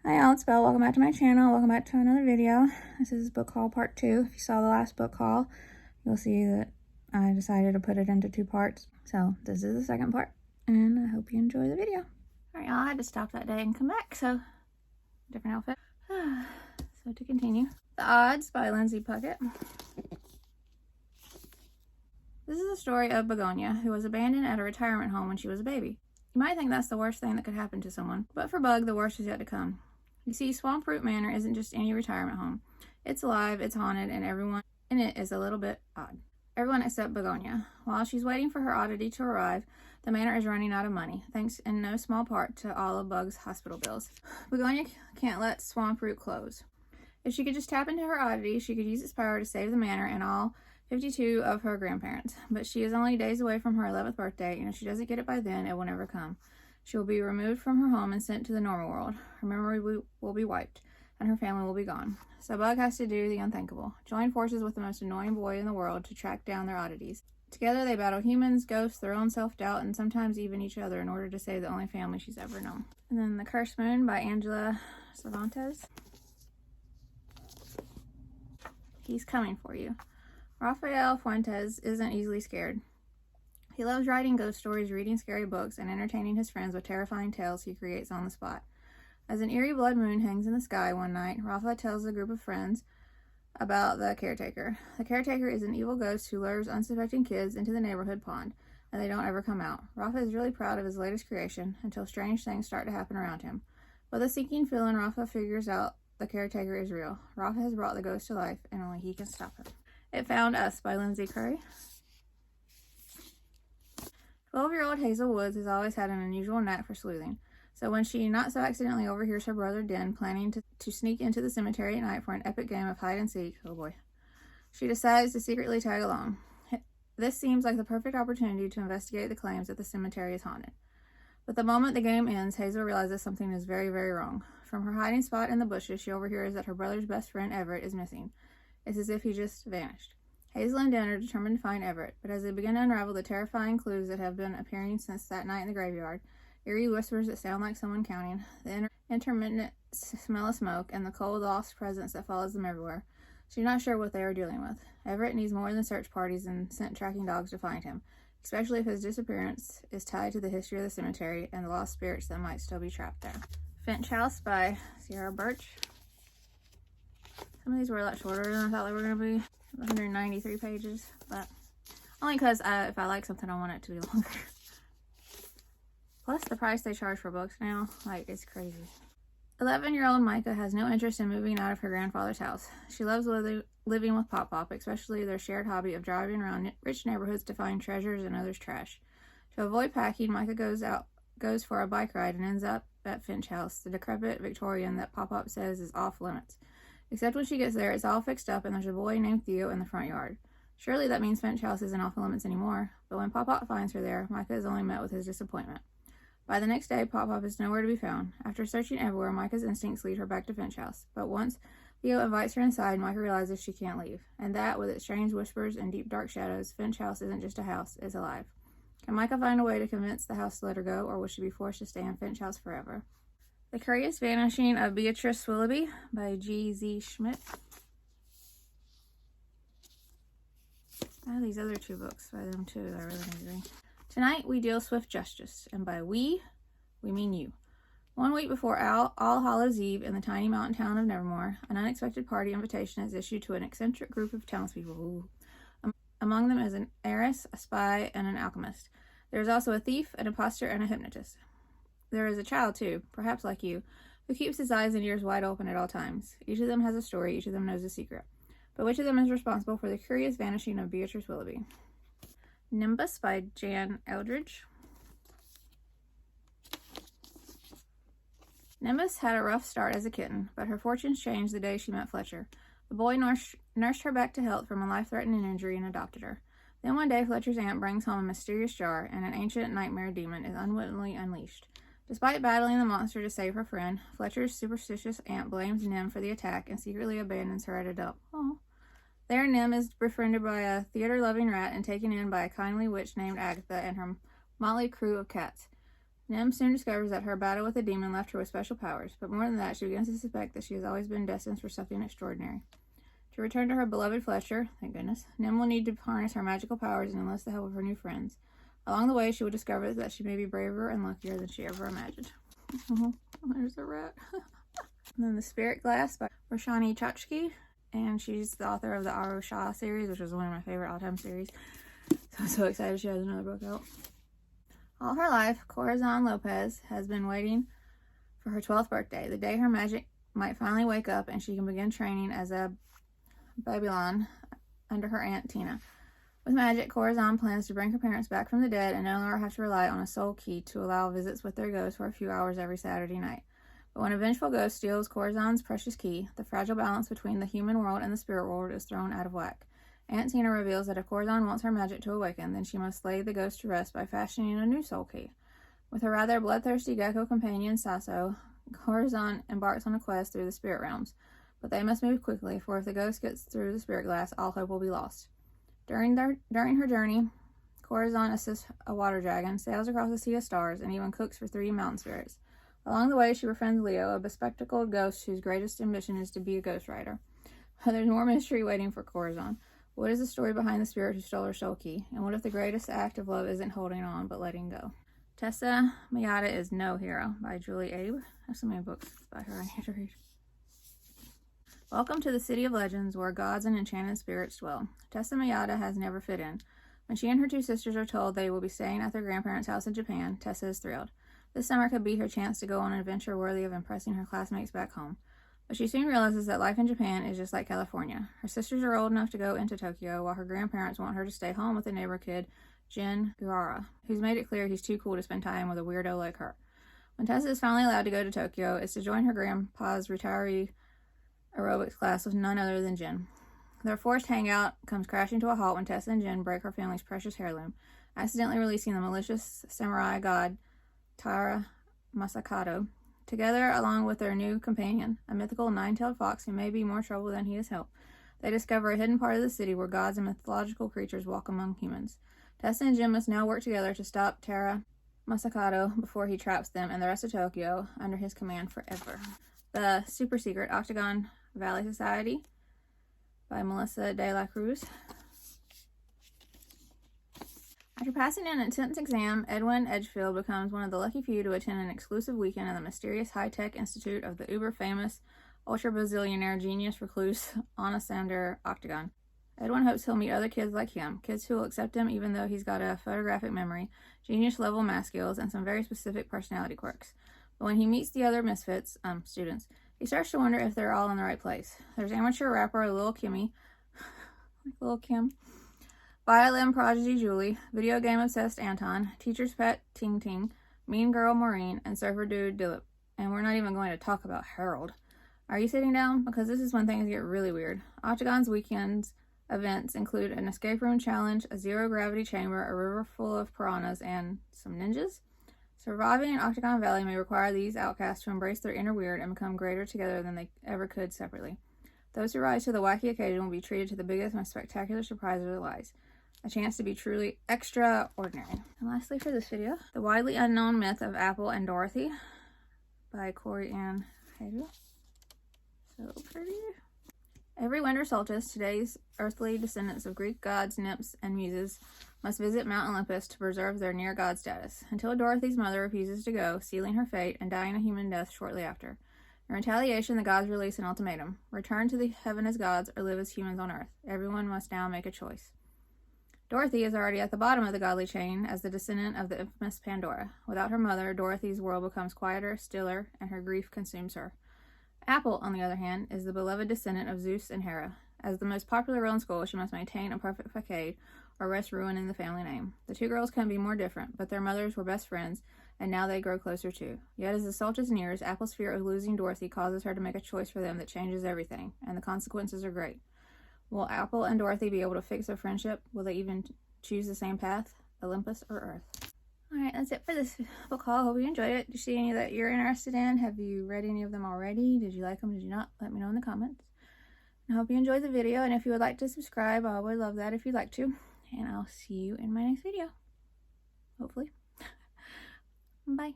Hi y'all, it's Belle. Welcome back to my channel. Welcome back to another video. This is book haul part 2. If you saw the last book haul, you'll see that I decided to put it into 2 parts. So this is the second part, and I hope you enjoy the video. Alright y'all, I had to stop that day and come back, so different outfit. So to continue. The Odds by Lindsay Puckett. This is the story of Begonia, who was abandoned at a retirement home when she was a baby. You might think that's the worst thing that could happen to someone, but for Bug, the worst is yet to come. You see, Swamp Root Manor isn't just any retirement home. It's alive, it's haunted, and everyone in it is a little bit odd. Everyone except Begonia. While she's waiting for her oddity to arrive, the manor is running out of money, thanks in no small part to all of Bug's hospital bills. Begonia can't let Swamp Root close. If she could just tap into her oddity, she could use its power to save the manor and all 52 of her grandparents. But she is only days away from her 11th birthday, and if she doesn't get it by then, it will never come. She will be removed from her home and sent to the normal world. Her memory will be wiped, and her family will be gone. So Bug has to do the unthinkable. Join forces with the most annoying boy in the world to track down their oddities. Together they battle humans, ghosts, their own self-doubt, and sometimes even each other in order to save the only family she's ever known. And then The Cursed Moon by Angela Cervantes. He's coming for you. Rafael Fuentes isn't easily scared. He loves writing ghost stories, reading scary books, and entertaining his friends with terrifying tales he creates on the spot. As an eerie blood moon hangs in the sky one night, Rafa tells a group of friends about the caretaker. The caretaker is an evil ghost who lures unsuspecting kids into the neighborhood pond, and they don't ever come out. Rafa is really proud of his latest creation until strange things start to happen around him. With a sinking feeling, Rafa figures out the caretaker is real. Rafa has brought the ghost to life, and only he can stop him. It Found Us by Lindsay Currie. 12-year-old Hazel Woods has always had an unusual knack for sleuthing. So when she not so accidentally overhears her brother Den planning to sneak into the cemetery at night for an epic game of hide and seek, oh boy, she decides to secretly tag along. This seems like the perfect opportunity to investigate the claims that the cemetery is haunted. But the moment the game ends, Hazel realizes something is very, very wrong. From her hiding spot in the bushes, she overhears that her brother's best friend Everett is missing. It's as if he just vanished. Hazel and Den are determined to find Everett, but as they begin to unravel the terrifying clues that have been appearing since that night in the graveyard, eerie whispers that sound like someone counting, the intermittent smell of smoke, and the cold, lost presence that follows them everywhere, she's not sure what they are dealing with. Everett needs more than search parties and scent tracking dogs to find him, especially if his disappearance is tied to the history of the cemetery and the lost spirits that might still be trapped there. Finch House by Ciera Burch. Some of these were a lot shorter than I thought they were going to be. 193 pages, but only because if I like something, I want it to be longer. Plus, the price they charge for books now, like, it's crazy. 11-year-old Micah has no interest in moving out of her grandfather's house. She loves living with Pop, especially their shared hobby of driving around rich neighborhoods to find treasures and others' trash. To avoid packing, Micah goes for a bike ride and ends up at Finch House, the decrepit Victorian that Pop says is off limits. Except when she gets there, it's all fixed up and there's a boy named Theo in the front yard. Surely that means Finch House isn't off limits anymore, but when Pop finds her there, Micah is only met with his disappointment. By the next day, Pop is nowhere to be found. After searching everywhere, Micah's instincts lead her back to Finch House, but once Theo invites her inside, Micah realizes she can't leave, and that, with its strange whispers and deep dark shadows, Finch House isn't just a house, it's alive. Can Micah find a way to convince the house to let her go, or will she be forced to stay in Finch House forever? The Curious Vanishing of Beatrice Willoughby by G.Z. Schmidt. I have these other 2 books by them too that I really need to read. Tonight we deal swift justice, and by we mean you. 1 week before All Hallows Eve in the tiny mountain town of Nevermore, an unexpected party invitation is issued to an eccentric group of townspeople. Among them is an heiress, a spy, and an alchemist. There is also a thief, an imposter, and a hypnotist. There is a child, too, perhaps like you, who keeps his eyes and ears wide open at all times. Each of them has a story, each of them knows a secret. But which of them is responsible for the curious vanishing of Beatrice Willoughby? Nimbus by Jan Eldredge. Nimbus had a rough start as a kitten, but her fortunes changed the day she met Fletcher. The boy nursed her back to health from a life-threatening injury and adopted her. Then one day, Fletcher's aunt brings home a mysterious jar, and an ancient nightmare demon is unwittingly unleashed. Despite battling the monster to save her friend, Fletcher's superstitious aunt blames Nim for the attack and secretly abandons her at a dump. Oh. There, Nim is befriended by a theater-loving rat and taken in by a kindly witch named Agatha and her motley crew of cats. Nims soon discovers that her battle with the demon left her with special powers, but more than that, she begins to suspect that she has always been destined for something extraordinary. To return to her beloved Fletcher, thank goodness, Nim will need to harness her magical powers and enlist the help of her new friends. Along the way, she will discover that she may be braver and luckier than she ever imagined. There's a rat. And then The Spirit Glass by Roshani Chokshi, and she's the author of the Arusha series, which is one of my favorite all-time series. So I'm so excited she has another book out. All her life, Corazon Lopez has been waiting for her 12th birthday, the day her magic might finally wake up and she can begin training as a Babylon under her Aunt Tina. With magic, Corazon plans to bring her parents back from the dead and no longer have to rely on a soul key to allow visits with their ghosts for a few hours every Saturday night. But when a vengeful ghost steals Corazon's precious key, the fragile balance between the human world and the spirit world is thrown out of whack. Aunt Tina reveals that if Corazon wants her magic to awaken, then she must lay the ghost to rest by fashioning a new soul key. With her rather bloodthirsty gecko companion, Sasso, Corazon embarks on a quest through the spirit realms. But they must move quickly, for if the ghost gets through the spirit glass, all hope will be lost. During her journey, Corazon assists a water dragon, sails across a sea of stars, and even cooks for 3 mountain spirits. Along the way, she befriends Leo, a bespectacled ghost whose greatest ambition is to be a ghostwriter. There's more mystery waiting for Corazon. What is the story behind the spirit who stole her soul key? And what if the greatest act of love isn't holding on, but letting go? Tessa Mayada is No Hero by Julie Abe. There's so many books by her I need to read. Welcome to the City of Legends, where gods and enchanted spirits dwell. Tessa Mayada has never fit in. When she and her 2 sisters are told they will be staying at their grandparents' house in Japan, Tessa is thrilled. This summer could be her chance to go on an adventure worthy of impressing her classmates back home. But she soon realizes that life in Japan is just like California. Her sisters are old enough to go into Tokyo, while her grandparents want her to stay home with the neighbor kid, Jin Urara, who's made it clear he's too cool to spend time with a weirdo like her. When Tessa is finally allowed to go to Tokyo, it's to join her grandpa's retiree aerobics class with none other than Jin. Their forced hangout comes crashing to a halt when Tessa and Jin break her family's precious heirloom, accidentally releasing the malicious samurai god Taira Masakato, together along with their new companion, a mythical 9-tailed fox who may be more trouble than he is help. They discover a hidden part of the city where gods and mythological creatures walk among humans. Tessa and Jin must now work together to stop Taira Masakato before he traps them and the rest of Tokyo under his command forever. The super secret Octagon Valley Society by Melissa de la Cruz. After passing an intense exam, Edwin Edgefield becomes one of the lucky few to attend an exclusive weekend in the mysterious high-tech institute of the uber-famous, ultra-bazillionaire genius recluse Anasander Octagon. Edwin hopes he'll meet other kids like him, kids who will accept him even though he's got a photographic memory, genius-level math skills, and some very specific personality quirks. But when he meets the other misfits, students, he starts to wonder if they're all in the right place. There's amateur rapper Lil Kimmy, Lil Kim, violin prodigy Julie, video game obsessed Anton, teacher's pet Ting Ting, mean girl Maureen, and surfer dude Dilip. And we're not even going to talk about Harold. Are you sitting down? Because this is when things get really weird. Octagon's weekends events include an escape room challenge, a zero-gravity chamber, a river full of piranhas, and some ninjas? Surviving in Octagon Valley may require these outcasts to embrace their inner weird and become greater together than they ever could separately. Those who rise to the wacky occasion will be treated to the biggest, most spectacular surprise of their lives. A chance to be truly extraordinary. And lastly for this video, The Widely Unknown Myth of Apple and Dorothy by Corey Ann Hayden. So pretty. Every winter solstice, today's earthly descendants of Greek gods, nymphs, and muses must visit Mount Olympus to preserve their near-god status, until Dorothy's mother refuses to go, sealing her fate and dying a human death shortly after. In retaliation, the gods release an ultimatum. Return to the heaven as gods or live as humans on earth. Everyone must now make a choice. Dorothy is already at the bottom of the godly chain as the descendant of the infamous Pandora. Without her mother, Dorothy's world becomes quieter, stiller, and her grief consumes her. Apple, on the other hand, is the beloved descendant of Zeus and Hera. As the most popular girl in school, she must maintain a perfect facade or risk ruining the family name. The two girls can be more different, but their mothers were best friends, and now they grow closer too. Yet as the solstice nears, Apple's fear of losing Dorothy causes her to make a choice for them that changes everything, and the consequences are great. Will Apple and Dorothy be able to fix their friendship? Will they even choose the same path, Olympus or Earth? Alright, that's it for this book haul. Hope you enjoyed it. Did you see any that you're interested in? Have you read any of them already? Did you like them? Did you not? Let me know in the comments. I hope you enjoyed the video, and if you would like to subscribe, I would love that if you'd like to. And I'll see you in my next video. Hopefully. Bye.